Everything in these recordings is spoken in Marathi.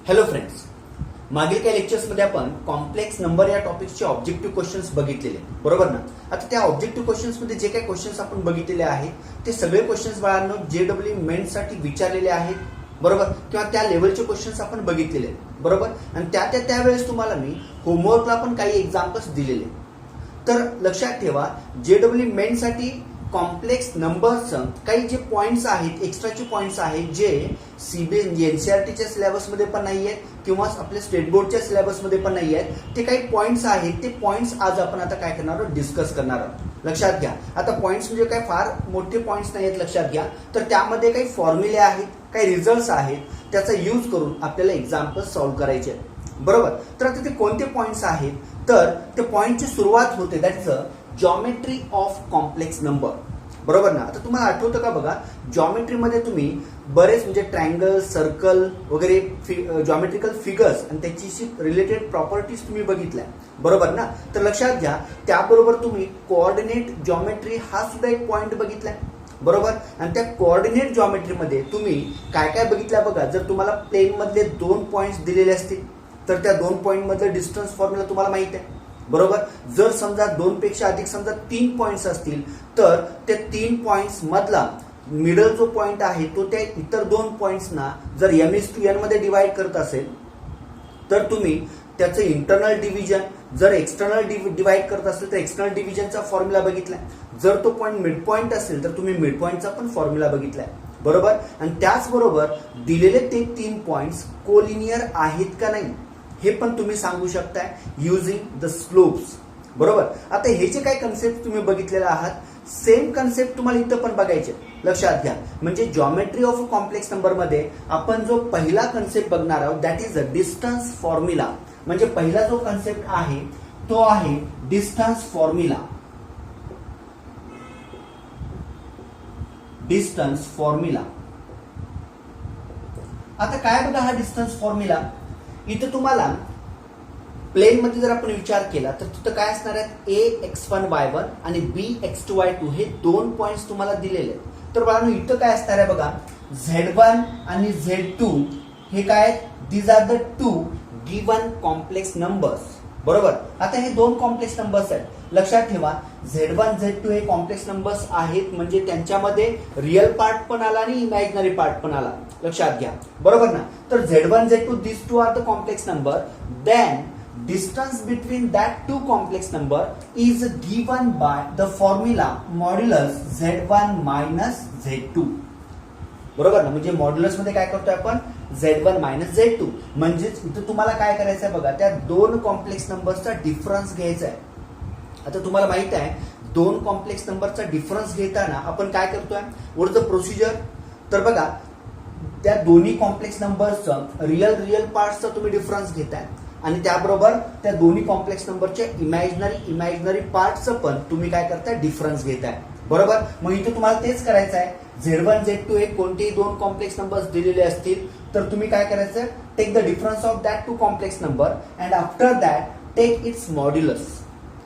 हॅलो फ्रेंड्स, मागील काही लेक्चर्समध्ये आपण कॉम्प्लेक्स नंबर या टॉपिकचे ऑब्जेक्टिव्ह क्वेश्चन्स बघितलेले, बरोबर ना? आता त्या ऑब्जेक्टिव्ह क्वेश्चन्समध्ये जे काही क्वेश्चन्स आपण बघितलेले आहेत ते सगळे क्वेश्चन्स बाळांनो जेडब्ल्यू मेन्ससाठी विचारलेले आहेत, बरोबर? किंवा त्या लेवलचे क्वेश्चन्स आपण बघितलेले आहेत, बरोबर? आणि त्यावेळेस तुम्हाला मी होमवर्कला पण काही एक्झाम्पल्स दिलेले. तर लक्षात ठेवा, जेडब्ल्यू मेन्ससाठी कॉम्प्लेक्स नंबरचं काही जे पॉइंट्स आहेत, एक्स्ट्राचे पॉइंट्स आहेत जे सीबीएसई एनसीईआरटीच्या सिलेबसमध्ये पण नाही आहेत किंवा आपल्या स्टेट बोर्डच्या सिलेबसमध्ये पण नाही आहेत. ते काही पॉइंट्स आहेत, ते पॉइंट्स आज आपण आता काय करणार आहोत, डिस्कस करणार आहोत. लक्षात घ्या, आता पॉइंट्स म्हणजे काय फार मोठे पॉइंट्स नाही आहेत, लक्षात घ्या. तर त्यामध्ये काही फॉर्म्युले आहेत, काही रिझल्ट्स आहेत, त्याचा यूज करून आपल्याला एक्झाम्पल सॉल्व्ह करायचे आहेत, बरोबर? तर आता ते कोणते पॉइंट्स आहेत, तर ते पॉइंटची सुरुवात होते that is geometry of complex number, बरोबर ना? आता तुम्हाला आठवतं का बघा, जॉमेट्रीमध्ये तुम्ही बरेच म्हणजे ट्रायंगल, सर्कल वगैरे जॉमेट्रिकल फिगर्स आणि त्याची रिलेटेड प्रॉपर्टीज तुम्ही बघितल्या, बरोबर ना? तर लक्षात घ्या, त्याबरोबर तुम्ही कोऑर्डिनेट जॉमेट्री हा सुद्धा एक पॉइंट बघितलाय, बरोबर? आणि त्या कोऑर्डिनेट जॉमेट्रीमध्ये तुम्ही काय काय बघितलं बघा. जर तुम्हाला प्लेन मधले 2 पॉइंट्स दिलेले असतील तर त्या 2 पॉइंट मधले डिस्टन्स फॉर्म्युला तुम्हाला माहित आहे, बरोबर? जर समजा 2 पेक्षा अधिक समजा 3 पॉइंट्स असतील तर त्या 3 पॉइंट्स मधला मिडल जो पॉइंट आहे तो त्या इतर 2 पॉइंट्सना जर m/n मध्ये डिवाइड करत असेल तर तुम्ही त्याचं इंटरनल डिव्हिजन, जर एक्सटर्नल डिवाइड करत असेल तर एक्सटर्नल डिव्हिजनचा फॉर्म्युला बघितलाय. जर तो पॉइंट मिड पॉइंट असेल तर तुम्ही मिड पॉइंटचा पण फॉर्म्युला बघितलाय, बरोबर? आणि त्याचबरोबर दिलेले ते 3 पॉइंट्स कोलिनियर आहेत का नाही हे पण तुम्ही सांगू शकताय युजिंग द स्लोप्स, बरोबर? आता हे जे काही कन्सेप्ट तुम्ही बघितलेला आहात, सेम कन्सेप्ट तुम्हाला इथं पण बघायचे, लक्षात घ्या. म्हणजे जॉमेट्री ऑफ कॉम्प्लेक्स नंबर मध्ये आपण जो पहिला कन्सेप्ट बघणार आहोत that is a distance formula. म्हणजे पहिला जो कन्सेप्ट आहे तो आहे डिस्टन्स फॉर्म्युला. Distance formula. आता काय बघा हा डिस्टन्स फॉर्म्युला, इथं तुम्हाला प्लेन मध्ये जर आपण विचार केला तर तिथं काय असणार आहेत, ax1y1 आणि bx2y2 हे 2 पॉइंट्स तुम्हाला दिलेले आहेत. तर बाळांनो इथं काय असणार आहे बघा, z1 आणि z2 हे काय आहेत, these are the 2 given complex numbers, बरोबर? आता हे 2 कॉम्प्लेक्स नंबर्स आहेत. लक्षात ठेवा, z1 z2 हे कॉम्प्लेक्स नंबर्स आहेत म्हणजे त्यांच्यामध्ये रिअल पार्ट पण आला आणि इमॅजिनरी पार्ट पण आला, लक्षात घ्या, बरोबर ना? तर z1 z2 these 2 are the complex number, then distance between that 2 complex number is given by the formula modulus z1 minus z2, बरोबर ना? म्हणजे मॉड्युलस मध्ये काय करतोय आपण, z1 minus z2. म्हणजेच इथं तुम्हाला काय करायचं आहे बघा, त्या 2 कॉम्प्लेक्स नंबरचा डिफरन्स घ्यायचा आहे. आता तुम्हाला माहित आहे 2 कॉम्प्लेक्स नंबरचा डिफरन्स घेताना आपण काय करतोय, व्हॉट इज द प्रोसिजर? तर बघा, त्या दोन्ही कॉम्प्लेक्स नंबरचं रिअल पार्टचा तुम्ही डिफरन्स घेताय आणि त्याबरोबर त्या दोन्ही कॉम्प्लेक्स नंबरच्या इमॅजिनरी पार्टचं पण तुम्ही काय करताय, डिफरन्स घेताय, बरोबर? मग इथे तुम्हाला तेच करायचं आहे. z1 z2 हे कोणतेही 2 कॉम्प्लेक्स नंबर्स दिलेले असतील तर तुम्ही काय करायचं, take the difference of that 2 complex number and after that take its modulus,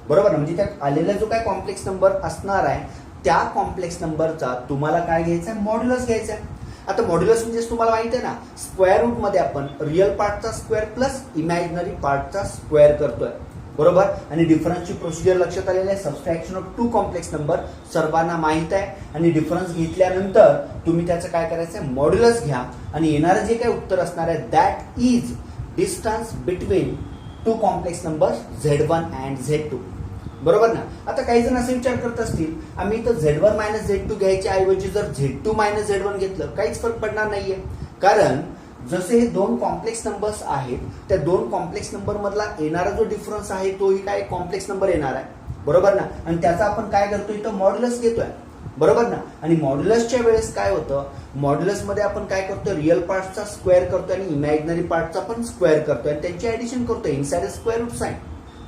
बरोबर ना? म्हणजे त्यात आलेला जो काय कॉम्प्लेक्स नंबर असणार आहे त्या कॉम्प्लेक्स नंबरचा तुम्हाला काय घ्यायचा आहे, मॉड्युलस घ्यायचा आहे. आता मॉड्युलस म्हणजे तुम्हाला माहिती आहे ना, स्क्वेअर रूट मध्ये आपण रिअल पार्टचा स्क्वेअर प्लस इमॅजिनरी पार्टचा स्क्वेअर करतोय, बरोबर? आणि डिफरन्सची प्रोसिजर लक्षात आलेली आहे, सबट्रॅक्शन ऑफ 2 कॉम्प्लेक्स नंबर सर्वांना माहित आहे. आणि डिफरन्स घेतल्यानंतर तुम्ही त्याचं काय करायचं, मॉड्युलस घ्या आणि येणारं जे काही उत्तर असणार आहे that is distance between 2 complex numbers z1 and z2, बरोबर ना? आता काही जण असे विचार करत असतील, आम्ही तर z1 मायनस z2 घ्यायच्या ऐवजी जर z2 मायनस z1 घेतलं काहीच फरक पडणार नाहीये, कारण जसे हे 2 कॉम्प्लेक्स नंबर्स आहेत त्या 2 कॉम्प्लेक्स नंबर मधला येणारा जो डिफरन्स आहे तोही काय कॉम्प्लेक्स नंबर येणार आहे, बरोबर ना? आणि त्याचा आपण काय करतो, इथं मॉड्युलस घेतोय, बरोबर ना? आणि मॉड्युलसच्या वेळेस काय होतं, मॉड्युलस मध्ये आपण काय करतो, रिअल पार्टचा स्क्वेअर करतोय आणि इमॅजिनरी पार्टचा पण स्क्वेअर करतोय आणि त्यांची ऍडिशन करतोय इनसाइड स्क्वेअर रूट साइन.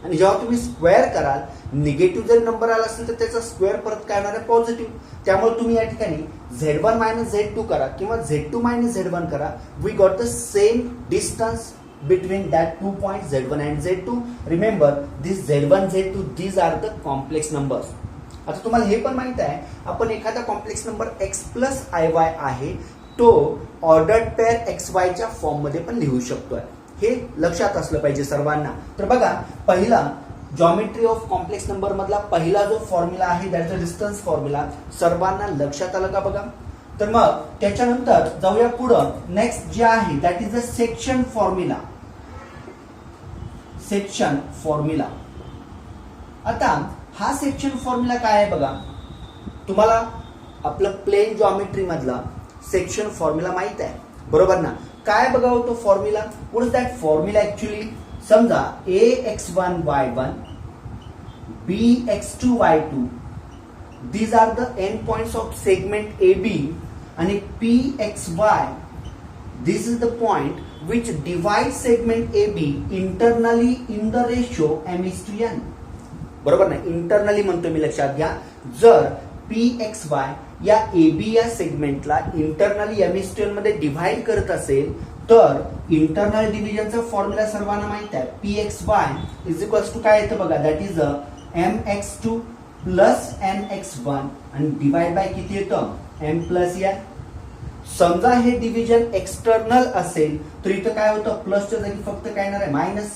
आणि जेव्हा तुम्ही स्क्वेअर कराल, निगेटिव्ह जर नंबर आला असेल तर त्याचा स्क्वेअर परत काय येणार आहे, पॉझिटिव्ह. त्यामुळे तुम्ही या ठिकाणी z1 मायनस z2 करा किंवा z2 मायनस z1 करा, we got the same distance between that 2 point z1 and z2. Remember this z1 z2 these are the complex numbers. आता तुम्हाला हे पण माहित आहे, आपण एखादा complex number x plus iy आहे तो ऑर्डर्ड पेअर एक्स वायच्या फॉर्म मध्ये पण लिहू शकतोय. हे लक्षात असलं पाहिजे सर्वांना. तर बघा, पहिला जॉमेट्री ऑफ कॉम्प्लेक्स नंबर मधला पहिला जो फॉर्म्युला आहे दॅट इज डिस्टन्स फॉर्म्युला. सर्वांना लक्षात आलं का बघा. तर मग त्याच्यानंतर जाऊया पुढं. नेक्स्ट जे आहे that is a section formula. Section formula. आता हा सेक्शन फॉर्म्युला काय आहे बघा. तुम्हाला आपलं प्लेन जॉमेट्री मधला सेक्शन फॉर्म्युला माहित आहे, बरोबर ना. काय बघा तो formula. What is that formula actually. समजा ax1y1 bx2y2 these are the end points of segment AB आणि pxy this is the point which divides segment AB internally in the ratio m:n. बरोबर ना, इंटरनली म्हणतो मी, लक्षात घ्या. जर pxy या AB या सेगमेंटला इंटरनली m:n मध्ये डिव्हाइड करत असेल तर इंटरनल डिव्हिजनचा फॉर्म्युला सर्वांना माहित आहे. pxy इज इक्वल्स टू काय येतं बघा, that is mx2 plus nx1 आणि डिवाइड बाय किती येतं m प्लस n. समजा हे डिव्हिजन एक्सटर्नल असेल तर इथं काय होतं, प्लसच्या जागी फक्त काय येणार आहे मायनस,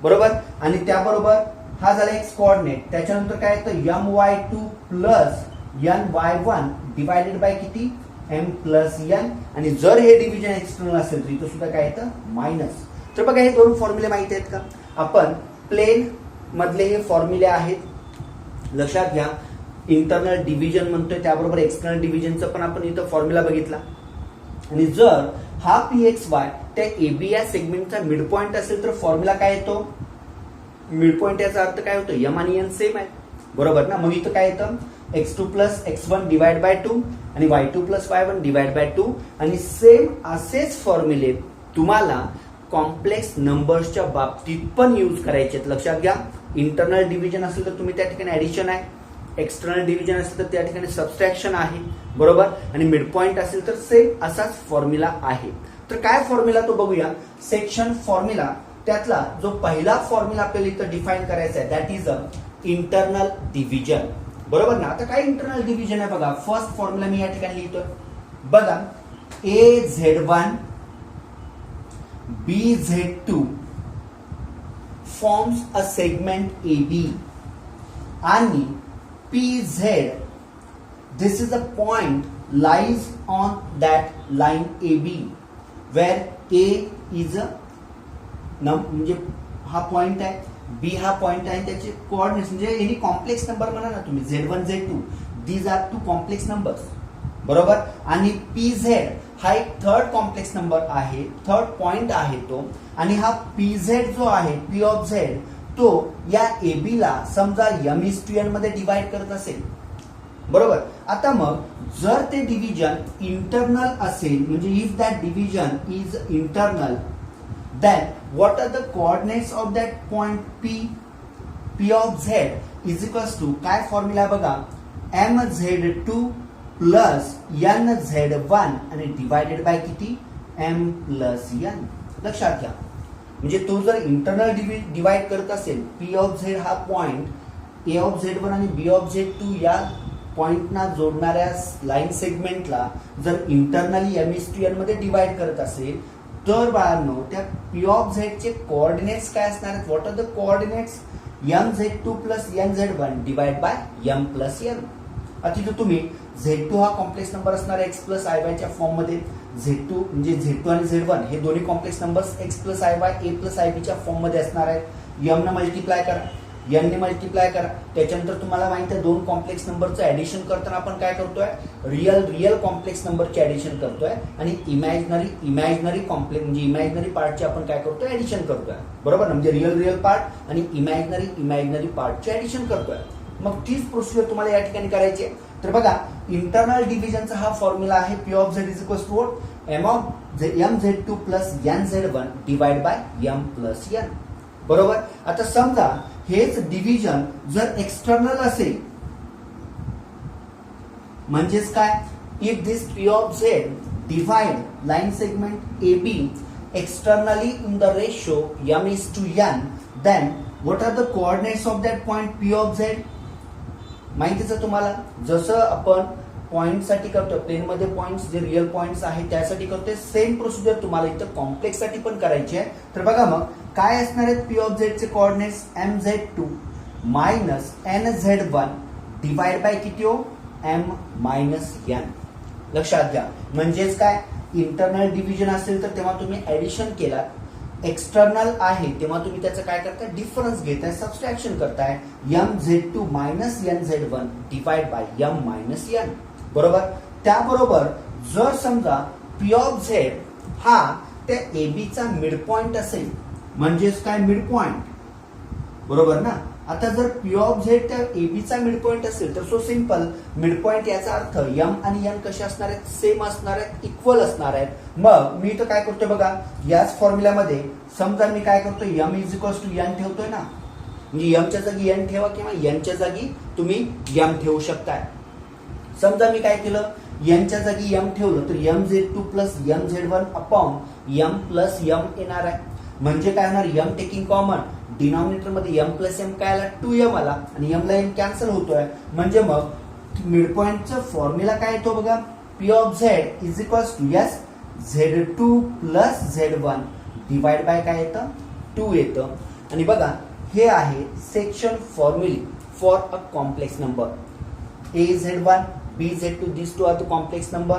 बरोबर. आणि त्याबरोबर हा झाला एक्स कोऑर्डिनेट. त्याच्यानंतर काय येतं my2 plus ny1 divided by किती m प्लस n. आणि जर हे डिव्हिजन एक्सटर्नल असेल तर इथं सुद्धा काय येतं मायनस. तर बघा, हे दोन फॉर्म्युले माहिती आहेत का. आपण प्लेन मधले हे फॉर्म्युले आहेत, लक्षात घ्या. इंटरनल डिव्हिजन म्हणतोय त्याबरोबर एक्सटर्नल डिव्हिजनचं पण आपण इथं फॉर्म्युला बघितला. आणि जर हा pxy त्या AB या सेगमेंटचा मिड पॉइंट असेल तर फॉर्म्युला काय येतो, मिड पॉइंट याचा अर्थ काय होतो, m आणि n सेम आहे, बरोबर ना. मग इथं काय येतं x2 plus x1 divide by 2 आणि y2 plus y1 divide by 2. आणि सेम असेच फॉर्म्युले तुम्हाला कॉम्प्लेक्स नंबर्सच्या बाबतीत पण यूज करायचे आहेत, लक्षात घ्या. इंटरनल डिव्हिजन असेल तर तुम्ही त्या ठिकाणी ऍडिशन आहे, एक्सटर्नल डिव्हिजन असेल तर त्या ठिकाणी सबट्रॅक्शन आहे, बरोबर. आणि मिड पॉइंट असेल तर सेम असाच फॉर्म्युला आहे. तर काय फॉर्म्युला तो बघूया. सेक्शन फॉर्म्युला त्यातला जो पहिला फॉर्म्युला आपल्याला इथं डिफाईन करायचा आहे that is a internal division, बरोबर ना. आता काय इंटरनल डिव्हिजन आहे बघा. फर्स्ट फॉर्म्युला मी या ठिकाणी लिहितोय बघा. az1 bz2 forms a segment AB आणि pz this is a point lies on that line AB where A is a म्हणजे हा पॉइंट आहे, बी हा पॉइंट आहे, त्याचे कोऑर्डिनेट्स म्हणजे एनी कॉम्प्लेक्स नंबर म्हणा ना तुम्ही, z1 z2 these are two complex numbers, बरोबर. आणि pz हा एक थर्ड कॉम्प्लेक्स नंबर आहे, थर्ड पॉइंट आहे तो. आणि हा pz जो आहे p ऑफ z तो या AB ला समजा m:n मध्ये डिवाइड करत असेल, बरोबर. आता मग जर ते डिव्हिजन इंटरनल असेल म्हणजे if that division is internal then what are the coordinates of that point p of z is equals to काय फॉर्म्युला बघा, mz2 प्लस nz1 आणि डिवायडेड बाय किती m प्लस n. लक्षात घ्या, म्हणजे तो जर इंटरनल डिवाइड करत असेल p ऑफ z हा पॉइंट a ऑफ z1 आणि b ऑफ z2 या पॉइंटना जोडणाऱ्या लाईन सेगमेंटला जर इंटरनली m:n मध्ये डिवाइड करत असेल तर बाळांनो त्या p ऑफ z चे कोऑर्डिनेट्स काय असणार आहेत. What are the coordinates, mz2 plus nz1 divide by m plus n. आता तिथे तुम्ही z2 हा कॉम्प्लेक्स नंबर असणार आहे x प्लस iy च्या फॉर्म मध्ये. z2 म्हणजे z2 आणि z1 हे दोन्ही complex numbers x plus iy a plus ib च्या फॉर्म मध्ये असणार आहेत. m ने मल्टिप्लाय करा, n ने मल्टिप्लाय करा. त्याच्यानंतर तुम्हाला माहिती आहे दोन कॉम्प्लेक्स नंबरचं ऍडिशन करताना आपण काय करतोय, रिअल कॉम्प्लेक्स नंबरचे ऍडिशन करतोय आणि इमॅजिनरी कॉम्प्लेक्स म्हणजे इमॅजिनरी पार्टचे आपण काय करतोय ऍडिशन करतोय, बरोबर ना. म्हणजे रिअल पार्ट आणि इमॅजिनरी पार्टचे ऍडिशन करतोय. मग तीच प्रोसिजर तुम्हाला या ठिकाणी करायची आहे. तर बघा, इंटरनल डिव्हिजनचा हा फॉर्म्युला आहे p of z is equals to mz2 plus nz1 divide by m plus n, बरोबर. आता समजा हेच डिव्हिजन जर एक्सटर्नल असेल म्हणजेच काय, if this p of z divide line segment AB externally in the ratio m:n, then what are the coordinates of that point p of z. माहितीच तुम्हाला, जसं आपण पॉइंटसाठी करतोय, प्लेनमध्ये पॉइंट्स जे रिअल पॉइंट्स आहेत त्यासाठी करतोय. सेम प्रोसिजर तुम्हाला इथं कॉम्प्लेक्स साठी पण करायची आहे. तर बघा मग काय असणार आहेत पी ऑफ झेड चे coordinates mz2 minus nz1 divide bye किती हो m मायनस n. लक्षात घ्या, म्हणजेच काय इंटरनल डिव्हिजन असेल तर तेव्हा तुम्ही ऍडिशन केला, एक्सटर्नल आहे तेव्हा तुम्ही त्याचं काय करताय डिफरन्स घेताय, सबट्रॅक्शन करताय mz2 minus nz1 divide by m minus n. बरोबर. त्याबरोबर जर समजा पी ऑफ झेड हा त्या एबीचा मिड पॉइंट असेल, म्हणजेच काय मिड पॉइंट, बरोबर ना. आता जर पी ऑफ झेड त्या एबीचा मिड पॉइंट असेल तर सो सिंपल, मिड पॉइंट याचा अर्थ m आणि n कसे असणार आहेत, सेम असणार आहेत, इक्वल असणार आहेत. मग मी इथं काय करतोय बघा, याच फॉर्म्युल्यामध्ये समजा मी काय करतोय m is equals to n ठेवतोय ना, म्हणजे m च्या जागी n ठेवा किंवा n च्या जागी तुम्ही m ठेवू शकताय. समजा मी काय केलं, n च्या जागी m ठेवलं तर mz2 plus mz1 upon m plus m येणार आहे. म्हणजे काय होणार, m टेकिंग कॉमन, डिनॉमिनेटर मध्ये m प्लस m काय आला 2m आला आणि m ला m कॅन्सल होतोय. म्हणजे मग मिड पॉइंटचा फॉर्म्युला काय येतो बघा, p of z is equals to s z2 plus z1 divide by काय येतं 2 येतं. आणि बघा हे आहे section formulae for a complex number. az1 bz2 these two are the complex number,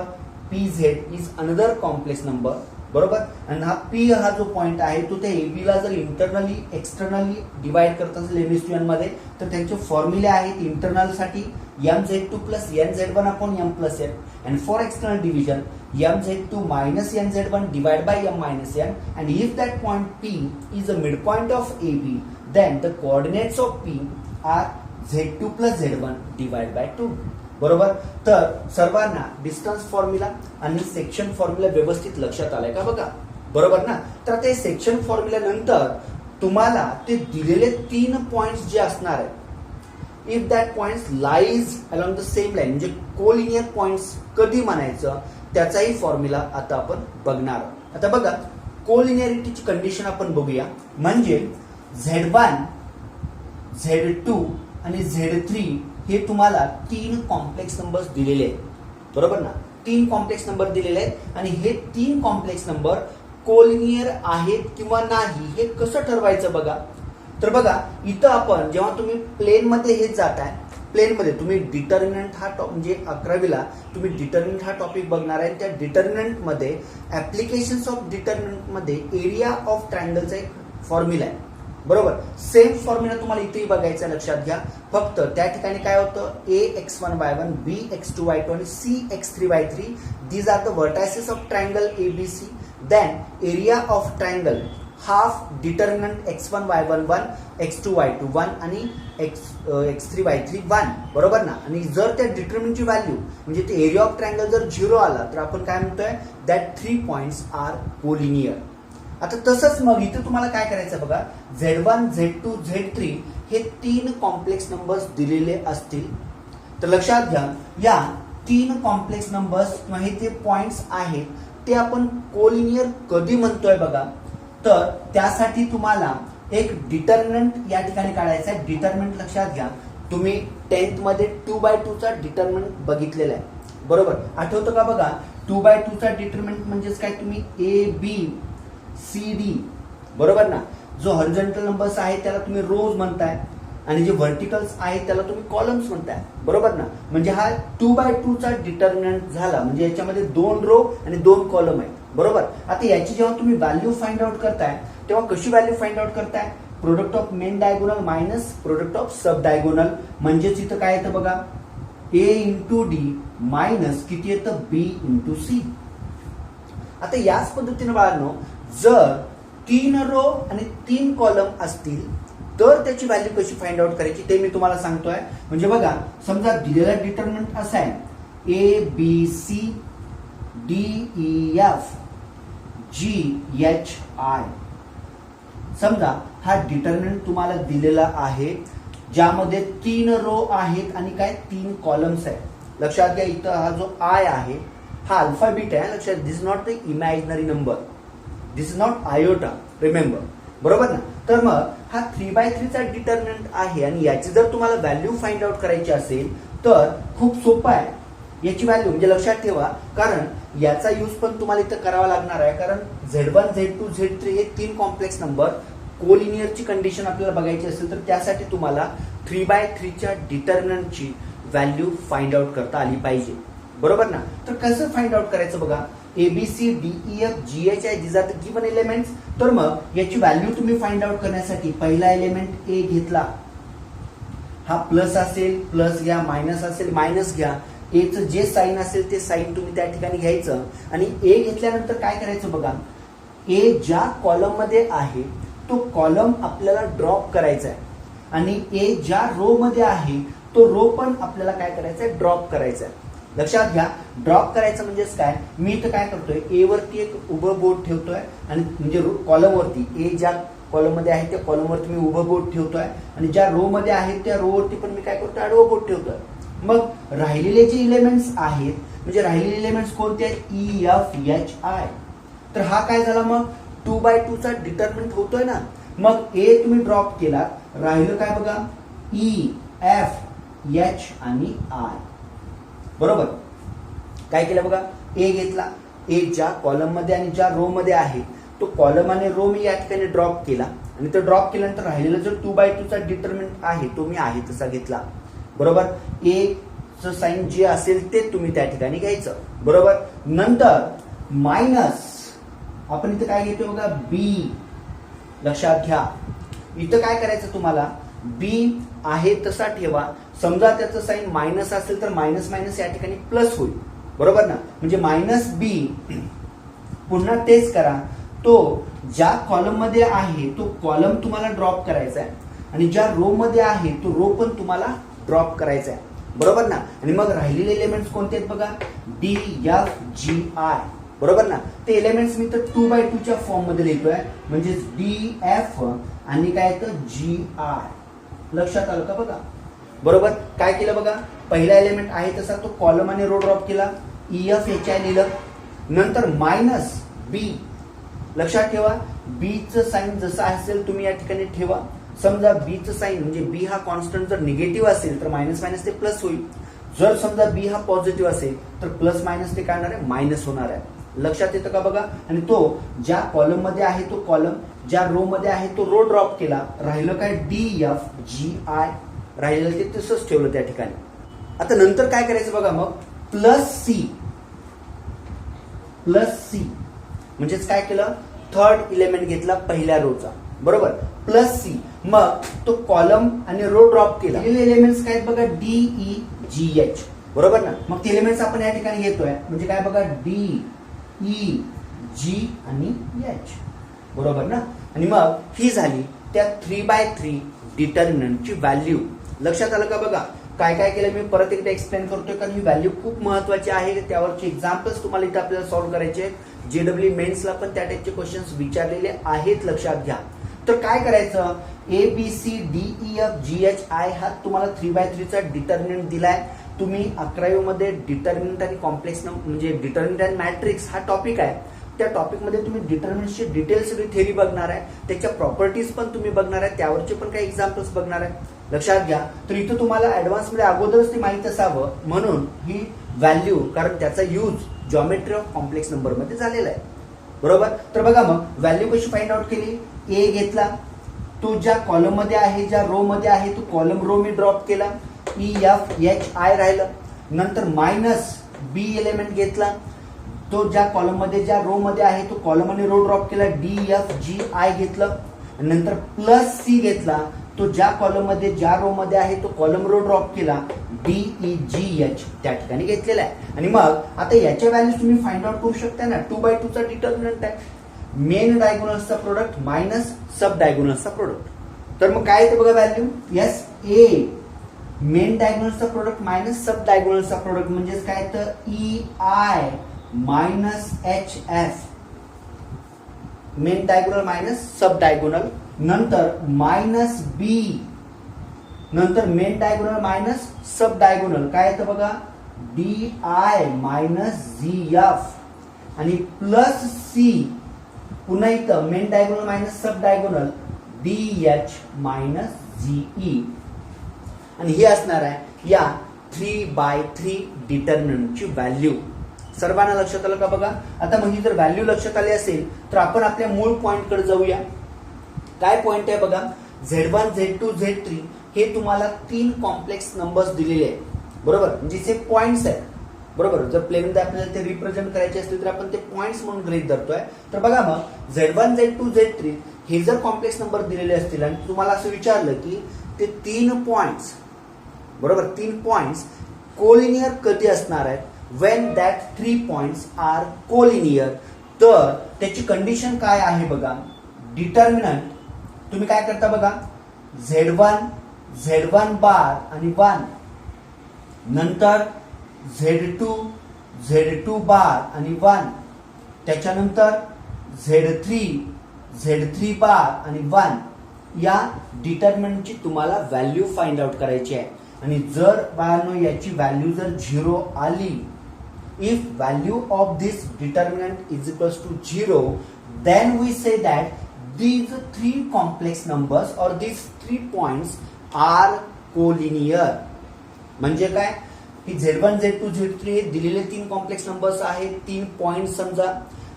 pz is another complex number. बरोबर. आणि हा p हा जो पॉइंट आहे तो त्या ab ला जर इंटरनली एक्सटर्नली डिवाइड करत असेल m/n मध्ये तर त्यांचे फॉर्म्युले आहेत इंटरनल साठी mz2 plus nz1 upon m plus n, and for external division mz2 minus nz1 divided by m minus n, and if that point p is a midpoint of ab then the coordinates of p are z2 plus z1 divided by 2. बरोबर. तर सर्वांना डिस्टन्स फॉर्म्युला आणि सेक्शन फॉर्म्युला व्यवस्थित लक्षात आलाय का बघा, बरोबर ना. तर ते सेक्शन फॉर्म्युला नंतर तुम्हाला ते दिलेले 3 पॉइंट्स जे असणार आहेत, if that points lies along the same line, म्हणजे कोलिनियर पॉइंट्स कधी म्हणायचं त्याचाही फॉर्म्युला आता आपण बघणार. आता बघा कोलिनियरिटीची कंडिशन आपण बघूया. म्हणजे z1 z2 आणि z3 हे तुम्हाला 3 कॉम्प्लेक्स नंबर्स दिलेले आहेत, बरोबर ना. 3 कॉम्प्लेक्स नंबर दिलेले आहेत आणि हे 3 कॉम्प्लेक्स नंबर कोलिनियर आहेत किंवा नाही हे कसं ठरवायचं बघा. तर बघा इथं आपण जेव्हा तुम्ही प्लेन मध्ये हे जाताय, प्लेन मध्ये तुम्ही डिटर्मिनंट हा म्हणजे 11वीला तुम्ही डिटर्मिनंट हा टॉपिक बघणार आहे. त्या डिटर्मिनंट मध्ये ऍप्लिकेशन्स ऑफ डिटर्मिनंट मध्ये एरिया ऑफ ट्रायंगलचा एक फॉर्म्युला आहे, बरोबर. सेम फॉर्म्युला तुम्हाला इथेही बघायचा, लक्षात घ्या. फक्त त्या ठिकाणी काय होतं, ax1y1 bx2y2 आणि cx3y3 these are the vertices of triangle ABC. then area of triangle half determinant x1 y1 1 x2 y2 1 आणि x3 y3 1, बरोबर ना. आणि जर त्या डिटर्मिनंटची व्हॅल्यू म्हणजे ते एरिया ऑफ ट्रायंगल जर 0 आला तर आपण काय म्हणतोय, दॅट 3 पॉइंट्स आर कोलिनियर. आता तसंच मग इथे तुम्हाला काय करायचं बघा, z1 z2 z3 हे 3 कॉम्प्लेक्स नंबर्स दिलेले असतील तर लक्षात घ्या या 3 कॉम्प्लेक्स नंबर्स किंवा हे जे पॉइंट्स आहेत ते आपण कोलिनियर कधी म्हणतोय बघा. तर त्यासाठी तुम्हाला एक डिटर्मिनंट या ठिकाणी काढायचा आहे. डिटर्मिनंट लक्षात घ्या, तुम्ही 10th मध्ये 2/2 चा डिटर्मिनंट बघितलेला आहे, बरोबर. आठवतं का बघा, 2/2 चा डिटर्मिनंट म्हणजेच काय, तुम्ही ए बी सी डी, बरोबर ना. जो हॉरिझॉन्टल नंबर्स आहेत त्याला तुम्ही रोज म्हणताय आणि जे व्हर्टिकल्स आहेत त्याला तुम्ही कॉलम्स म्हणताय, बरोबर ना. म्हणजे हा 2/2 चा डिटर्मिनंट झाला, म्हणजे याच्यामध्ये 2 रो आणि 2 कॉलम आहेत, बरोबर. आता याची जेव्हा तुम्ही व्हॅल्यू फाइंड आउट करताय तेव्हा कशी व्हॅल्यू फाइंड आउट करताय, product of main diagonal minus product of sub diagonal. म्हणजेच इथं काय येतं बघा, ए इंटू डी मायनस किती येतं, बी इंटू सी. आता याच पद्धतीने बाळांनो जर 3 रो आणि 3 कॉलम असतील तर त्याची व्हॅल्यू कशी फाइंड आउट करायची ते मी तुम्हाला सांगतोय. म्हणजे बघा समजा दिलेला डिटर्मिनंट असा आहे A B C D E F G H I. समजा हा डिटर्मिनंट तुम्हाला दिलेला आहे ज्यामध्ये 3 रो आहेत आणि काय 3 कॉलम्स आहेत. लक्षात घ्या इथं हा जो आय आहे हा अल्फाबेट आहे, लक्षात. This not the imaginary number, this is not iota, remember, बरोबर ना. तर मग हा 3/3 चा डिटर्मिनंट आहे आणि याची जर तुम्हाला व्हॅल्यू फाइंड आउट करायची असेल तर खूप सोपं आहे. याची व्हॅल्यू म्हणजे लक्षात ठेवा, कारण याचा यूज पण तुम्हाला इथं करावा लागणार आहे, कारण Z1 Z2 Z3 हे 3 कॉम्प्लेक्स नंबर कोलिनियरची कंडिशन आपल्याला बघायची असेल तर त्यासाठी तुम्हाला 3/3 च्या डिटर्मिनंटची व्हॅल्यू फाइंड आउट करता आली पाहिजे, बरोबर ना. तर कसं फाइंड आउट करायचं बघा, ABCDEFGH these are the given elements. तर मग याची व्हॅल्यू तुम्ही फाइंड आउट करण्यासाठी पहिला एलिमेंट ए घेतला, हा प्लस असेल प्लस घ्या, मायनस असेल मायनस घ्या, एचं जे साईन असेल ते साईन तुम्ही त्या ठिकाणी घ्यायचं. आणि ए घेतल्यानंतर काय करायचं बघा, ए ज्या कॉलम मध्ये आहे तो कॉलम आपल्याला ड्रॉप करायचा आहे आणि ए ज्या रो मध्ये आहे तो रो पण आपल्याला काय करायचा आहे, ड्रॉप करायचा आहे. लक्षात घ्या, ड्रॉप करायचं म्हणजेच काय, मी इथं काय करतोय, ए वरती एक उभं बोट ठेवतोय आणि म्हणजे कॉलम वरती ए ज्या कॉलम मध्ये आहे त्या कॉलम वरती मी उभं बोट ठेवतोय आणि ज्या रो मध्ये आहे त्या रो वरती पण मी काय करतोय, आडवं बोट ठेवतोय. मग राहिलेले जे इलेमेंट्स आहेत म्हणजे राहिलेले इलेमेंट्स कोणते आहेत, EFHI. तर हा काय झाला, मग 2/2 चा डिटर्मिनंट होतोय ना. मग ए तुम्ही ड्रॉप केला, राहिलं काय बघा, EFH आणि I. बरोबर, काय केलं बघा, ए घेतला, ए ज्या कॉलम मध्ये आणि ज्या रो मध्ये आहे तो कॉलम आणि रो मी या ठिकाणी ड्रॉप केला आणि तो ड्रॉप केल्यानंतर राहिलेला जो 2/2 चा डिटर्मिनंट आहे तो मी आहे तसा घेतला, बरोबर. ए चं साइन जे असेल ते तुम्ही त्या ठिकाणी घ्यायचं, बरोबर. नंतर मायनस आपण इथं काय घेतो बघा, बी. लक्षात घ्या, इथं काय करायचं तुम्हाला, बी आहे तसा ठेवा. समजा त्याचं साइन मायनस असेल तर मायनस मायनस या ठिकाणी प्लस होईल, बरोबर ना. म्हणजे मायनस बी, पुन्हा तेच करा, तो ज्या कॉलम मध्ये आहे तो कॉलम तुम्हाला ड्रॉप करायचा आहे आणि ज्या रो मध्ये आहे तो रो पण तुम्हाला ड्रॉप करायचा आहे, बरोबर ना. आणि मग राहिलेले एलिमेंट्स कोणते आहेत बघा, DFGI, बरोबर ना. ते एलिमेंट्स मी तर 2/2 च्या फॉर्म मध्ये लिहितोय, म्हणजे DF आणि काय तर GI. लक्षात आलं का बघा, बरोबर. काय केलं बघा, पहिला एलिमेंट आहे तसा तो कॉलम आणि रो ड्रॉप केला, EFHI लिहिलं. नंतर मायनस बी, लक्षात ठेवा, बी चं साइन जसं असेल तुम्ही या ठिकाणी ठेवा. समजा बी चं साइन म्हणजे बी हा कॉन्स्टंट जर निगेटिव्ह असेल तर मायनस मायनस ते प्लस होईल. जर समजा बी हा पॉझिटिव्ह असेल तर प्लस मायनस ते काय होणार आहे, मायनस होणार आहे. लक्षात येतं का बघा. आणि तो ज्या कॉलम मध्ये आहे तो कॉलम, ज्या रो मध्ये आहे तो रो ड्रॉप केला, राहिलं काय, DFGI, राहिलेलं ते तसंच ठेवलं त्या ठिकाणी. आता नंतर काय करायचं बघा, मग प्लस सी म्हणजेच काय केलं, थर्ड इलेमेंट घेतला पहिल्या रोचा, बरोबर, प्लस सी. मग तो कॉलम आणि रो ड्रॉप केला. एलिमेंट्स काय बघा, DEGH, बरोबर ना. मग ते एलिमेंट्स आपण या ठिकाणी घेतोय, म्हणजे काय बघा, DEG आणि H, बरोबर ना. आणि मग ही झाली त्या 3/3 डिटर्मिनंटची व्हॅल्यू. लक्षात आलं का बघा. काय काय केलं मी परत एकदा एक्सप्लेन करतोय, कारण ही व्हॅल्यू खूप महत्वाची आहे. त्यावरचे एक्झाम्पल्स तुम्हाला इथं आपल्याला सॉल्व्ह करायचे आहेत. JEE मेन्सला पण त्या टाईपचे क्वेश्चन्स विचारलेले आहेत, लक्षात घ्या. तर काय करायचं, ABCDEFGHI हा तुम्हाला 3/3 चा डिटर्मिनंट दिलाय. तुम्ही 11वी मध्ये डिटर्मिनंट आणि कॉम्प्लेक्स म्हणजे डिटर्मिनंट अँड मॅट्रिक्स हा टॉपिक आहे. त्या टॉपिक मध्ये तुम्ही डिटर्मिनंटची डिटेल सगळी थेरी बघणार आहे, त्याच्या प्रॉपर्टीज पण तुम्ही बघणार आहे, त्यावरचे पण काही एक्झाम्पल्स बघणार आहे. लक्षात घ्या. तर इथं तुम्हाला ऍडव्हान्स मध्ये अगोदरच ते माहित असावं म्हणून ही व्हॅल्यू, कारण त्याचा use geometry of complex number मध्ये झालेला आहे, बरोबर. तर बघा मग व्हॅल्यू कशी फाइंड आउट केली. ए घेतला, तो ज्या कॉलम मध्ये आहे ज्या रो मध्ये आहे तो कॉलम रो मी ड्रॉप केला, EFHI राहिलं. नंतर मायनस बी एलिमेंट घेतला, तो ज्या कॉलम मध्ये ज्या रो मध्ये आहे तो कॉलम आणि रो ड्रॉप केला, DFGI घेतलं. नंतर प्लस सी घेतला, तो ज्या कॉलम मध्ये ज्या रो मध्ये आहे तो कॉलम रो ड्रॉप केला, DEGH त्या ठिकाणी घेतलेला आहे. आणि मग आता याच्या व्हॅल्यूज तुम्ही फाइंड आउट करू शकता ना. 2/2 चा डिटर्मिनंट आहे, मेन डायगोनल्सचा प्रोडक्ट मायनस सब डायगोनल्सचा प्रोडक्ट. तर मग काय येते बघा व्हॅल्यू, यस, ए मेन डायगोनल्सचा प्रोडक्ट मायनस सब डायगोनल्सचा प्रोडक्ट म्हणजेच काय तर EI minus HF, main diagonal minus sub diagonal. नंतर मायनस बी, नंतर main diagonal minus sub diagonal, काय येतं बघा, DI मायनस ZF. आणि प्लस सी, पुन्हा इथं main diagonal minus sub diagonal, DH minus ZE. आणि हे असणार आहे या 3/3 डिटर्मिनंटची व्हॅल्यू. सर्वांना लक्षात आलं का बघा. आता म्हणजे जर व्हॅल्यू लक्षात आली असेल तर आपण आपल्या मूळ पॉइंट कडे जाऊया. काय पॉइंट आहे बघा. Z1 Z2 Z3 हे तुम्हाला 3 कॉम्प्लेक्स नंबर्स दिलेले आहेत बरोबर, म्हणजे जे पॉइंट्स आहेत बरोबर. जर प्लेनमध्ये आपल्याला ते रिप्रेझेंट करायचे असतील तर आपण ते पॉइंट्स म्हणून गृहीत धरतोय. तर बघा मग Z1 Z2 Z3 हे जर कॉम्प्लेक्स नंबर दिलेले असतील आणि तुम्हाला असं विचारलं की ते 3 पॉइंट्स बरोबर, 3 पॉइंट्स कोलिनियर कधी असणार आहेत, when that 3 points are collinear, तर त्याची कंडिशन काय आहे बघा. डिटर्मिनंट तुम्ही काय करता बघा. Z1 बार आणि 1, नंतर Z2 बार आणि 1, त्याच्यानंतर Z3 बार आणि 1 या डिटर्मिनंटची तुम्हाला व्हॅल्यू फाइंड आउट करायची आहे. आणि जर बाळांनो याची व्हॅल्यू जर 0 आली, if value of this determinant is equals to 0, then we say that these 3 complex numbers or these 3 points are collinear. म्हणजे काय की Z1 Z2 Z3 दिलेले 3 कॉम्प्लेक्स नंबर्स आहेत, 3 पॉइंट्स समजा.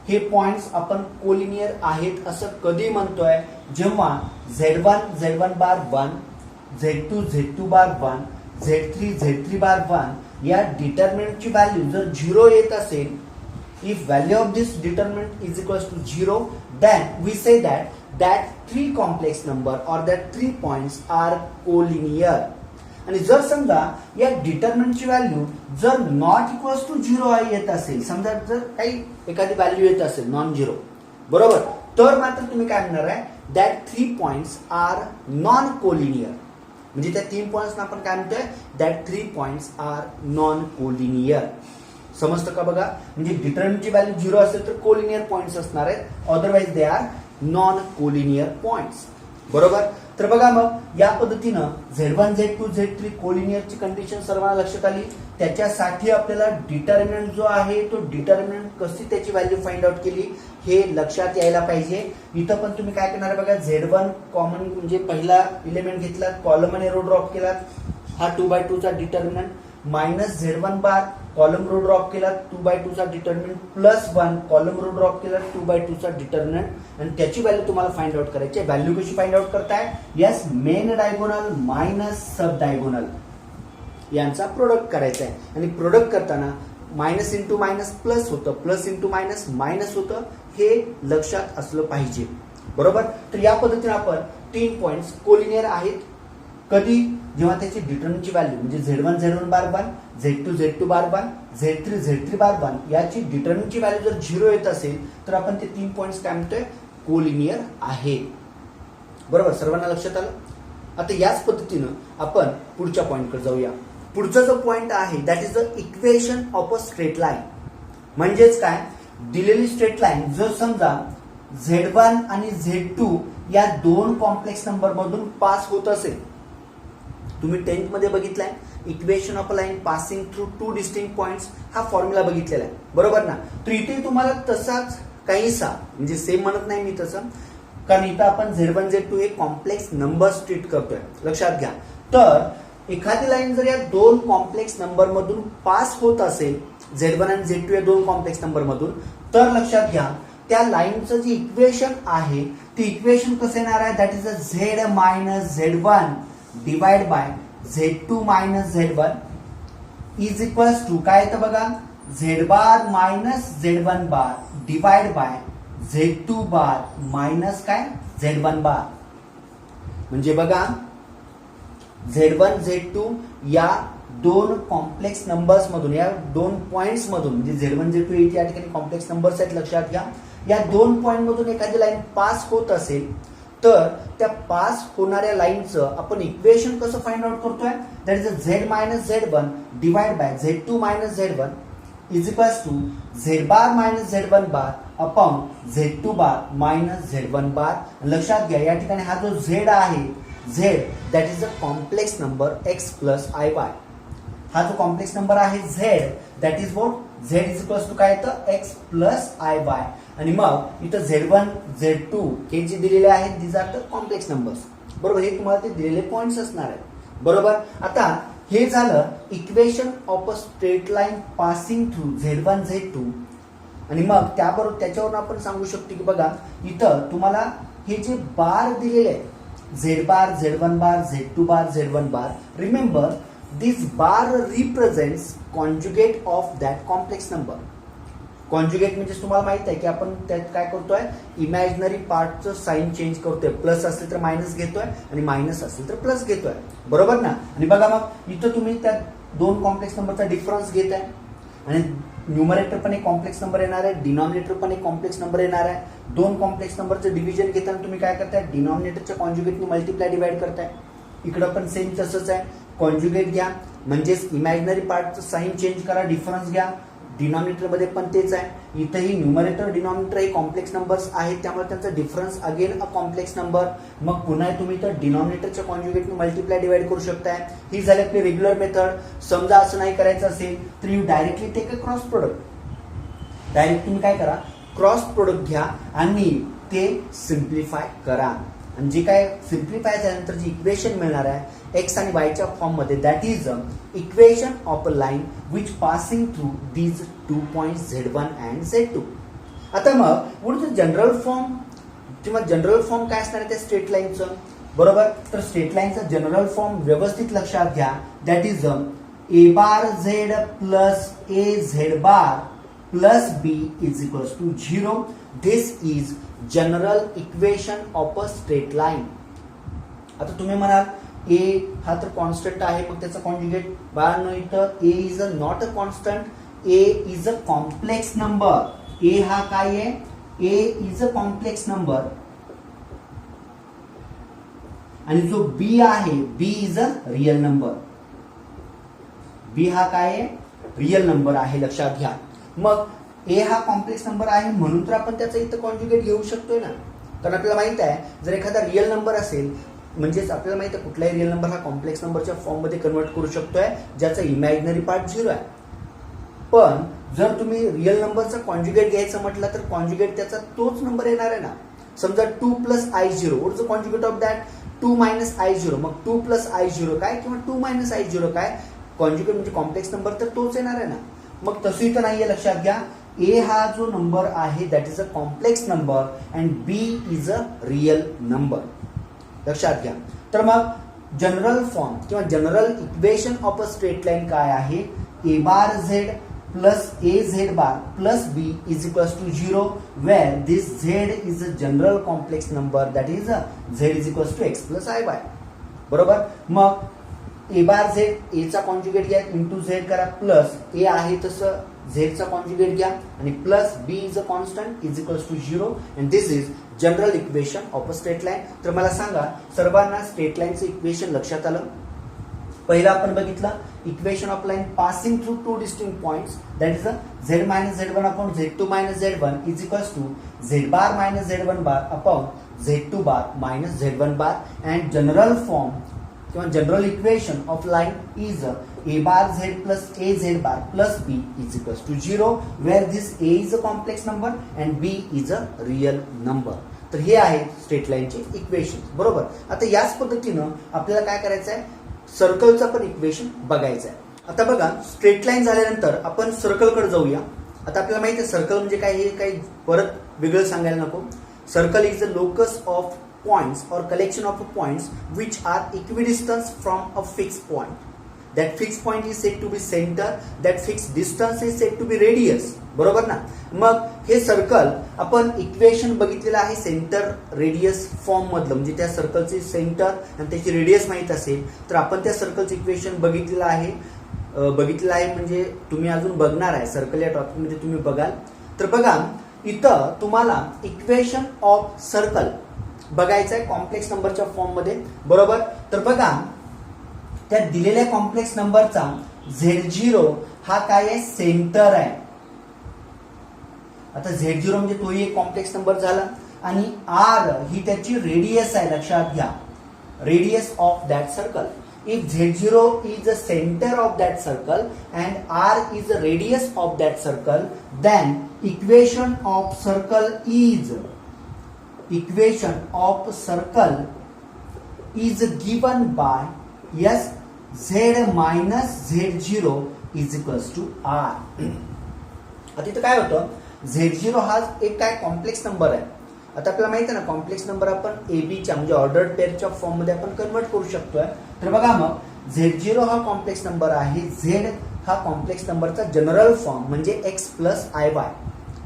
हे पॉइंट्स आपण कोलिनियर आहेत असं कधी म्हणतोय, जेव्हा Z1 बार 1, Z2 बार 1, Z3 बार 1 या डिटर्मिनंटची व्हॅल्यू जर 0 येत असेल, if value of this determinant is equals to 0, then we say that 3 complex number or that 3 points are collinear. आणि जर समजा या डिटर्मिनंटची व्हॅल्यू जर नॉट इक्वल्स टू 0 येत असेल, समजा जर काही एखादी व्हॅल्यू येत असेल नॉन 0 बरोबर, तर मात्र तुम्ही काय म्हणणार आहे, that 3 points are non collinear. म्हणजे त्या 3 पॉइंट्सना आपण काय म्हणतोय, that 3 points are non collinear. समजतं का बघा. म्हणजे डिटर्मिनंटची व्हॅल्यू 0 असेल तर कोलिनियर पॉइंट्स असणार आहेत, otherwise they are non collinear points बरोबर. तर बघा मग या पद्धतीनं Z1 Z2 Z3 कोलिनियरची कंडिशन सर्वांना लक्षात आली. त्याच्यासाठी आपल्याला डिटर्मिनंट जो आहे तो डिटर्मिनंट कशी त्याची व्हॅल्यू फाइंड आउट केली हे लक्षात यायला पाहिजे. इथं पण तुम्ही काय करणार बघा. Z1 कॉमन म्हणजे पहिला एलिमेंट घेतला, कॉलम आणि रो ड्रॉप केला, हा 2/2 चा determinant, minus Z1 bar column row drop केला 2/2 चा determinant, plus 1 column row drop केला 2/2 चा डिटर्मिनंट, आणि त्याची व्हॅल्यू तुम्हाला फाइंड आउट करायची आहे. व्हॅल्यू कशी फाइंड आउट करताय, yes main diagonal minus sub diagonal यांचा प्रोडक्ट करायचा आहे. आणि प्रोडक्ट करताना मायनस इंटू मायनस प्लस होतं, प्लस इंटू मायनस मायनस होतं, हे लक्षात असलं पाहिजे बरोबर. तर या पद्धतीने आपण 3 पॉइंट्स कोलिनियर आहेत कधी, जेव्हा त्याची डिटर्मिनंटची व्हॅल्यू म्हणजे Z1 बार 1, Z2 बार 1, Z3 बार 1 याची डिटर्मिनंटची व्हॅल्यू जर 0 येत असेल तर आपण ते 3 पॉइंट्स काय म्हणतोय, कोलिनियर आहेत बरोबर. सर्वांना लक्षात आलं. आता याच पद्धतीनं आपण पुढच्या पॉइंटकडे जाऊया. पुढचा जो पॉइंट आहे that is the equation of a straight line. म्हणजेच काय, दिलेली स्ट्रेट लाईन जर समजा Z1 आणि Z2 या 2 कॉम्प्लेक्स नंबर मधून पास होत असेल, तुम्ही 10th मध्ये बघितलाय equation of a line passing through 2 distinct points, हा फॉर्म्युला बघितलेला आहे बरोबर ना. तर इथे तुम्हाला तसाच काहीसा म्हणजे सेम म्हणत नाही मी तसं, कारण इथं आपण Z1 Z2 हे कॉम्प्लेक्स नंबर ट्रीट करतोय, लक्षात घ्या. तर एखादी लाईन जर या 2 कॉम्प्लेक्स नंबर मधून पास होत असेल, Z1 आणि Z2 या 2 कॉम्प्लेक्स नंबर मधून, तर लक्षात घ्या त्या लाईनचं जे इक्वेशन आहे ते इक्वेशन कसं येणार आहे, that is a Z minus Z1 divide by Z2 minus Z1 is equals to काय येतं बघा, Z bar minus Z1 bar divide by Z2 bar minus काय Z1 बार. म्हणजे बघा Z1 Z2 या 2 कॉम्प्लेक्स नंबर्स मधून, या 2 पॉइंट्स मधून, म्हणजे Z1 Z2 या ठिकाणी कॉम्प्लेक्स नंबर्स आहेत लक्षात घ्या. या 2 पॉइंट मधून एखादी लाईन पास होत असेल तर त्या पास होणाऱ्या लाईनचं आपण इक्वेशन कसं फाइंड आउट करतोय, that is a Z minus Z1 divide by Z2 minus Z1 is equals to Z bar minus Z1 bar upon Z2 bar minus Z1 bar. लक्षात घ्या या ठिकाणी हा जो Z आहे, Z that is a complex number X plus IY. हा जो कॉम्प्लेक्स नंबर आहे Z that is what, Z is equals to काय येतं X प्लस IY. आणि मग इथं Z1 Z2 हे जे दिलेले आहेत these are the complex numbers बरोबर. हे तुम्हाला ते दिलेले पॉइंट्स असणार आहेत बरोबर. आता हे झालं equation of a straight line passing through Z1 Z2. आणि मग त्याबरोबर त्याच्यावरून आपण सांगू शकतो की बघा इथं तुम्हाला हे जे बार दिलेले आहे Z bar Z1 bar Z2 bar Z1 bar, remember this bar represents conjugate of that complex number. Conjugate म्हणजे तुम्हाला माहित आहे की आपण त्यात काय करतोय, इमॅजिनरी पार्टचं साईन चेंज करतोय. प्लस असेल तर मायनस घेतोय आणि मायनस असेल तर प्लस घेतोय, बरोबर ना. आणि बघा मग इथं तुम्ही त्या दोन कॉम्प्लेक्स नंबरचा डिफरन्स घेत आहे आणि न्यूमरेटर पण एक कॉम्प्लेक्स नंबर येणार आहे, डिनॉमिनेटर पण एक कॉम्प्लेक्स नंबर येणार आहे. दोन कॉम्प्लेक्स नंबरचं डिव्हिजन घेताना तुम्ही काय करताय, डिनॉमिनेटरच्या कॉन्जुगेटने मल्टिप्लाय डिवाइड करताय. इकडं पण सेम तसंच आहे, कॉन्जुगेट घ्या म्हणजेच इमॅजिनरी पार्टचं साईन चेंज करा, डिफरन्स घ्या. डिनॉमिनेटर मध्ये पण तेच आहे, इथंही न्यूमरेटर डिनॉमिनेटर हे कॉम्प्लेक्स नंबर्स आहेत त्यामुळे त्यांचा difference again a complex number. मग पुन्हा तुम्ही तर डिनॉमिनेटरच्या कॉन्जुगेटने मल्टिप्लाय डिवाइड करू शकताय. ही झाली आपली रेग्युलर मेथड. समजा असं नाही करायचं असेल तर you directly take a cross product. Direct तुम्ही काय करा, क्रॉस प्रोडक्ट घ्या आणि ते सिम्प्लिफाय करा. आणि जे काय सिम्प्लिफाय झाल्यानंतर जी इक्वेशन मिळणार आहे एक्स आणि वायच्या फॉर्म मध्ये, that is equation of a line which passing through these 2 points Z1 and Z2. आता मग what is the general form किंवा जनरल फॉर्म काय असणार आहे त्या स्ट्रेट लाईनचं, बरोबर. तर स्ट्रेट लाईनचा जनरल फॉर्म व्यवस्थित लक्षात घ्या, that is A bar Z plus AZ bar plus B is equals to 0. This is general equation of a straight line. आता तुम्ही म्हणाल ए हा तर कॉन्स्टंट आहे, मग त्याचा कॉन्जुगेट बाळांनो इथं A is a not a constant, A is a complex number. A हा काय आहे, A is a complex number. आणि जो बी आहे, B is a real number. B हा काय आहे, रियल नंबर आहे, लक्षात घ्या. मग ए हा कॉम्प्लेक्स नंबर आहे म्हणून तर आपण त्याचा इथं कॉन्जुगेट घेऊ शकतोय ना. कारण आपल्याला माहित आहे जर एखादा रियल नंबर असेल म्हणजेच आपल्याला माहिती आहे कुठलाही रिअल नंबर हा कॉम्प्लेक्स नंबरच्या फॉर्म मध्ये कन्वर्ट करू शकतोय ज्याचा इमॅजिनरी पार्ट 0 आहे. पण जर तुम्ही रिअल नंबरचा कॉन्जुगेट घ्यायचं म्हटलं तर कॉन्जुगेट त्याचा तोच नंबर येणार आहे ना. समजा 2 plus I0, what is the conjugate of that, 2 minus I0. मग 2 प्लस I0 काय किंवा 2 मायनस I0 काय, कॉन्जुगेट म्हणजे कॉम्प्लेक्स नंबर तर तोच येणार आहे ना. मग तसं इथं नाहीये, लक्षात घ्या. ए हा जो नंबर आहे that is a complex number and B is a real number, लक्षात घ्या. तर मग जनरल फॉर्म किंवा general equation of a straight line काय आहे, A bar Z plus A Z bar plus B is equals to 0 where this Z is a general complex number that is Z is equals to X plus I by, बरोबर. मग ए बार झेड, ए चा कॉन्जुगेट घ्या इंटू झेड करा, प्लस ए आहे तसं झेडचा कॉन्जुगेट घ्या आणि plus B is a constant is equals to 0 and this is general equation of a straight line. तर मला सांगा सर्वांना स्ट्रेट लाईनचं इक्वेशन लक्षात आलं. पहिला आपण बघितलं equation of line passing through 2 distinct points that is Z minus Z1 upon Z2 minus Z1 is equals to Z bar minus Z1 bar upon Z2 bar minus Z1 bar. And general form किंवा general equation of line is A bar Z plus A Z bar plus B is equals to 0 where this A is a complex number and B is a real number. तर हे आहे स्ट्रेट लाईनचे इक्वेशन, बरोबर. आता याच पद्धतीनं आपल्याला काय करायचं आहे, सर्कलचं पण इक्वेशन बघायचं आहे. आता बघा स्ट्रेट लाईन झाल्यानंतर आपण सर्कलकडे जाऊया. आता आपल्याला माहिती आहे सर्कल म्हणजे काय, हे काही परत वेगळं सांगायला नको. Circle is a locus of points or collection of points which are equidistant from a fixed point. That fixed point is said to be center. That fixed distance is said to be radius. बरोबर ना. मग हे सर्कल आपण इक्वेशन बघितलेलं आहे सेंटर रेडियस फॉर्म मधलं, म्हणजे त्या सर्कलचे सेंटर आणि त्याची रेडियस माहित असेल तर आपण त्या सर्कलचं इक्वेशन बघितलेलं आहे. म्हणजे तुम्ही अजून बघणार आहे सर्कल या टॉपिक मध्ये तुम्ही बघाल. तर बघा इथं तुम्हाला इक्वेशन ऑफ सर्कल बघायचं आहे कॉम्प्लेक्स नंबरच्या फॉर्म मध्ये, बरोबर. तर बघा त्या दिलेल्या कॉम्प्लेक्स नंबरचा Z0 हा काय आहे, सेंटर आहे. आता Z0 म्हणजे तोही एक कॉम्प्लेक्स नंबर झाला आणि R ही त्याची रेडियस आहे, लक्षात घ्या, radius of that circle. If Z0 is the center of that circle and R is the radius of that circle, then equation of circle is given by, yes, Z minus Z0 is equals to R. आता इथं काय होतं, Z0 हा एक काय कॉम्प्लेक्स नंबर आहे. आता आपल्याला माहिती आहे ना, कॉम्प्लेक्स नंबर आपण एबीच्या म्हणजे ऑर्डर्ड पेअरच्या फॉर्म मध्ये आपण कन्वर्ट करू शकतोय. तर बघा मग Z0 हा कॉम्प्लेक्स नंबर आहे, Z हा कॉम्प्लेक्स नंबरचा जनरल फॉर्म म्हणजे x प्लस आय वाय,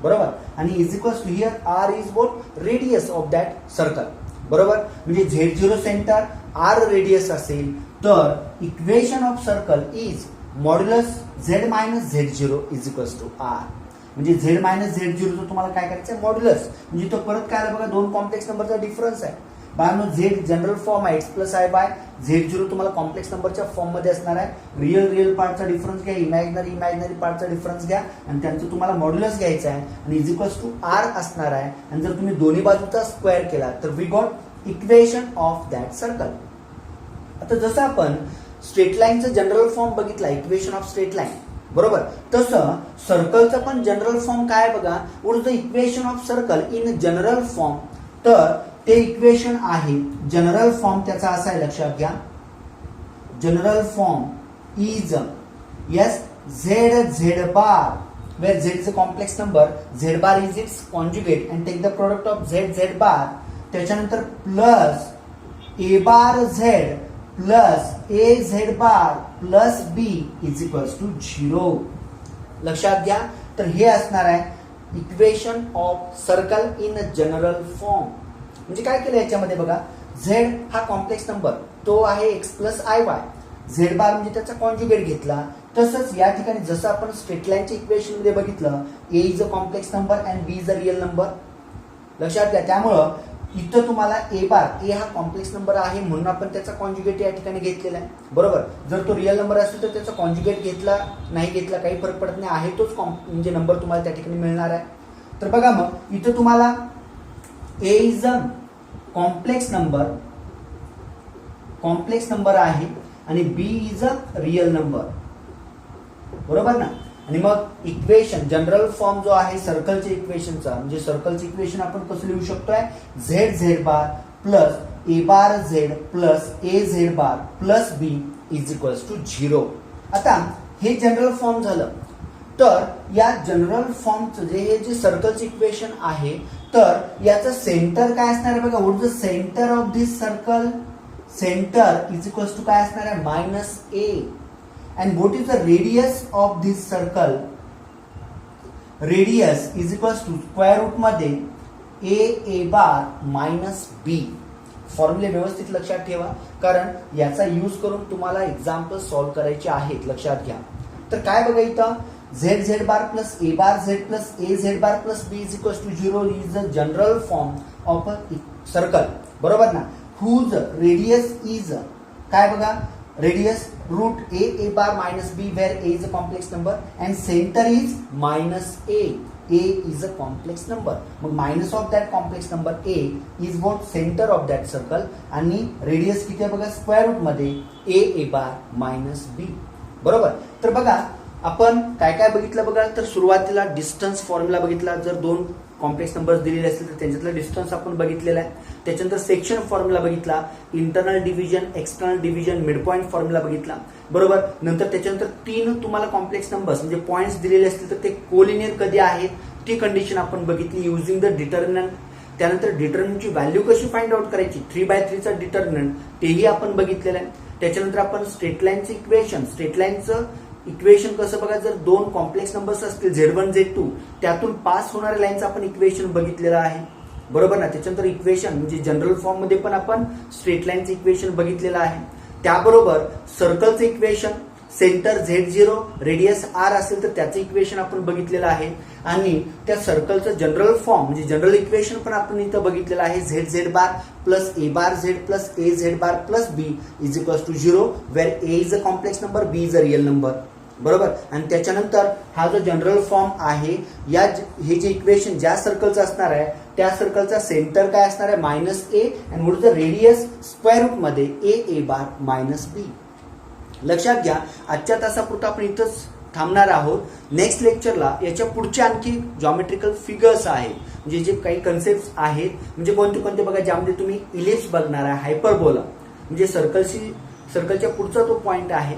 बरोबर. आणि is equals to here R is what radius of that circle, बरोबर. म्हणजे Z0 सेंटर, आर रेडियस असेल तर equation of circle is modulus Z minus Z0 is equals to R. म्हणजे Z मायनस Z0 तुम्हाला काय करायचं आहे, मॉड्युलस. म्हणजे तो परत काय आला बघा, दोन कॉम्प्लेक्स नंबरचा डिफरन्स आहे. बाळांनो Z जनरल फॉर्म आहे x plus I by, Z0 तुम्हाला कॉम्प्लेक्स नंबरच्या फॉर्म मध्ये असणार आहे. रिअल पार्टचा डिफरन्स घ्या, इमॅजिनरी पार्टचा डिफरन्स घ्या आणि त्यांचं तुम्हाला मॉड्युलस घ्यायचं आहे आणि इज इक्वल्स टू आर असणार आहे. आणि जर तुम्ही दोन्ही बाजूचा स्क्वेअर केला तर we got equation of that circle. आता जसं आपण स्ट्रेट लाईनचं जनरल फॉर्म बघितला, इक्वेशन ऑफ स्ट्रेट लाईन, बरोबर, तसं सर्कलचं पण जनरल फॉर्म काय बघा, what is the equation of circle in general form. तर ते इक्वेशन आहे जनरल फॉर्म त्याचा असा आहे, लक्षात घ्या. General form is yes Z bar, where z is a complex number, z bar is its conjugate and take the product of z bar. त्याच्यानंतर plus a bar z plus a z bar plus b is equals to 0. लक्षात घ्या. तर हे असणार आहे equation of circle in general form. म्हणजे काय केलं याच्यामध्ये बघा, z हा कॉम्प्लेक्स नंबर, तो आहे x plus I Y, Z bar म्हणजे त्याचा कॉन्ज्युगेट घेतला. तसंच या ठिकाणी जसं आपण स्ट्रेट लाईनच्या इक्वेशन मध्ये बघितलं, a is a complex number and b is a real number. लक्षात घ्या. त्यामुळं इथं तुम्हाला a बार, a हा कॉम्प्लेक्स नंबर आहे म्हणून आपण त्याचा कॉन्ज्युगेट या ठिकाणी घेतलेला आहे, बरोबर. जर तो रिअल नंबर असेल तर त्याचा कॉन्ज्युगेट घेतला नाही घेतला काही फरक पडत नाही, आहे तोच म्हणजे नंबर तुम्हाला त्या ठिकाणी मिळणार आहे. तर बघा मग इथं तुम्हाला a is a complex number आहे आणि b is a real number, बरोबर ना. आणि मग इक्वेशन जनरल फॉर्म जो आहे सर्कलच्या इक्वेशनचा, म्हणजे सर्कलचं इक्वेशन आपण कसं लिहू शकतोय, z bar plus a bar Z plus A Z bar plus B is equals to 0. आता हे जनरल फॉर्म झालं. तर या जनरल फॉर्मचं हे जे सर्कलचं इक्वेशन आहे, तर याचं सेंटर काय असणार आहे बघा, what is the centre of this circle, centre is equals to काय असणार आहे, minus a. And what is the radius of this circle? Radius is equals to square root मध्ये a bar minus b. फॉर्म्युले व्यवस्थित लक्षात ठेवा, कारण याचा यूज करून तुम्हाला एक्झाम्पल सॉल्व्ह करायचे आहेत, लक्षात घ्या. तर काय बघा इथं, z bar plus a bar Z plus A Z bar plus B is equals to 0 is the general form of a circle, बरोबर ना. हुज रेडियस इज काय बघा, radius root a bar minus b where a is a complex number and center is minus a is a complex number. मग minus of that complex number a is what center of that circle आणि radius किती आहे बघा, स्क्वेअर रूट मध्ये a bar minus b, बरोबर. तर बघा आपण काय काय बघितलं बघा, तर सुरुवातीला डिस्टन्स फॉर्म्युला बघितला, जर दोन कॉम्प्लेक्स नंबर्स दिलेले असतील तर त्यांच्यातला डिस्टन्स आपण बघितलेला आहे. त्याच्यानंतर सेक्शन फॉर्म्युला बघितला, internal division, external division, mid point formula बघितला, बरोबर. नंतर त्याच्यानंतर तीन तुम्हाला कॉम्प्लेक्स नंबर्स म्हणजे पॉईंट्स दिलेले असतील तर ते कोलिनियर कधी आहेत ती कंडिशन आपण बघितली युजिंग द डिटर्मिनंट. त्यानंतर डिटर्मिनंटची व्हॅल्यू कशी फाइंड आउट करायची, 3/3 चा डिटर्मिनंट तेही आपण बघितलेलं आहे. त्याच्यानंतर आपण स्ट्रेट लाईनचं इक्वेशन, स्ट्रेट लाईनचं इक्वेशन कसं बघा, जर दोन कॉम्प्लेक्स नंबर्स असतील Z1 Z2 त्यातून पास होणाऱ्या लाईनचं आपण इक्वेशन बघितलेलं आहे, बरोबर ना. त्याच्यानंतर इक्वेशन म्हणजे जनरल फॉर्म मध्ये पण आपण स्ट्रेट लाईनचं इक्वेशन बघितलेलं आहे. त्याबरोबर सर्कलचं equation, centre Z0 radius R असेल तर त्याचं इक्वेशन आपण बघितलेलं आहे. आणि त्या सर्कलचं जनरल फॉर्म म्हणजे जनरल इक्वेशन पण आपण इथं बघितलेलं आहे, z bar plus a bar Z plus A Z bar plus B is equals to 0 where a is a complex number, b is a real number, बरोबर. आणि त्याच्यानंतर हा जो जनरल फॉर्म आहे, या हे जे इक्वेशन ज्या सर्कलचं असणार आहे त्या सर्कलचा सेंटर काय असणार आहे, minus a and what is the radius square root मध्ये ए बार मायनस बी. लक्षात घ्या. आजच्या तासापुरता आपण इथंच थांबणार आहोत. नेक्स्ट लेक्चरला याच्या पुढच्या आणखी जॉमेट्रिकल फिगर्स आहेत, म्हणजे जे काही कन्सेप्ट आहेत, म्हणजे कोणते कोणते बघा, ज्यामध्ये तुम्ही इलिप्स बघणार आहे, हायपरबोला म्हणजे सर्कलच्या पुढचा तो पॉइंट आहे.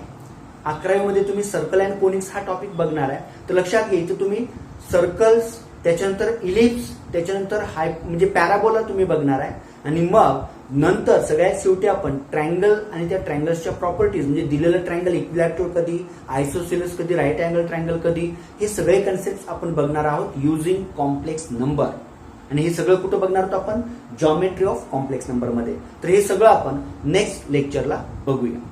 11वी मध्ये तुम्ही सर्कल अँड कोनिक्स हा टॉपिक बघणार आहे. तर लक्षात घ्या इथे तुम्ही सर्कल्स, त्याच्यानंतर इलिप्स, त्याच्यानंतर म्हणजे पॅराबोला तुम्ही बघणार आहे. आणि मग नंतर सगळ्यात शेवटी आपण ट्रायंगल आणि त्या ट्रायंगल्सच्या प्रॉपर्टीज, म्हणजे दिलेलं ट्रायंगल इक्विलॅटरल कधी, आयसोसेलेस कधी, राईट अँगल ट्रायंगल कधी, हे सगळे कन्सेप्ट आपण बघणार आहोत युझिंग कॉम्प्लेक्स नंबर. आणि हे सगळं कुठं बघणार आहोत आपण? जॉमेट्री ऑफ कॉम्प्लेक्स नंबर मध्ये. तर हे सगळं आपण नेक्स्ट लेक्चरला बघूया.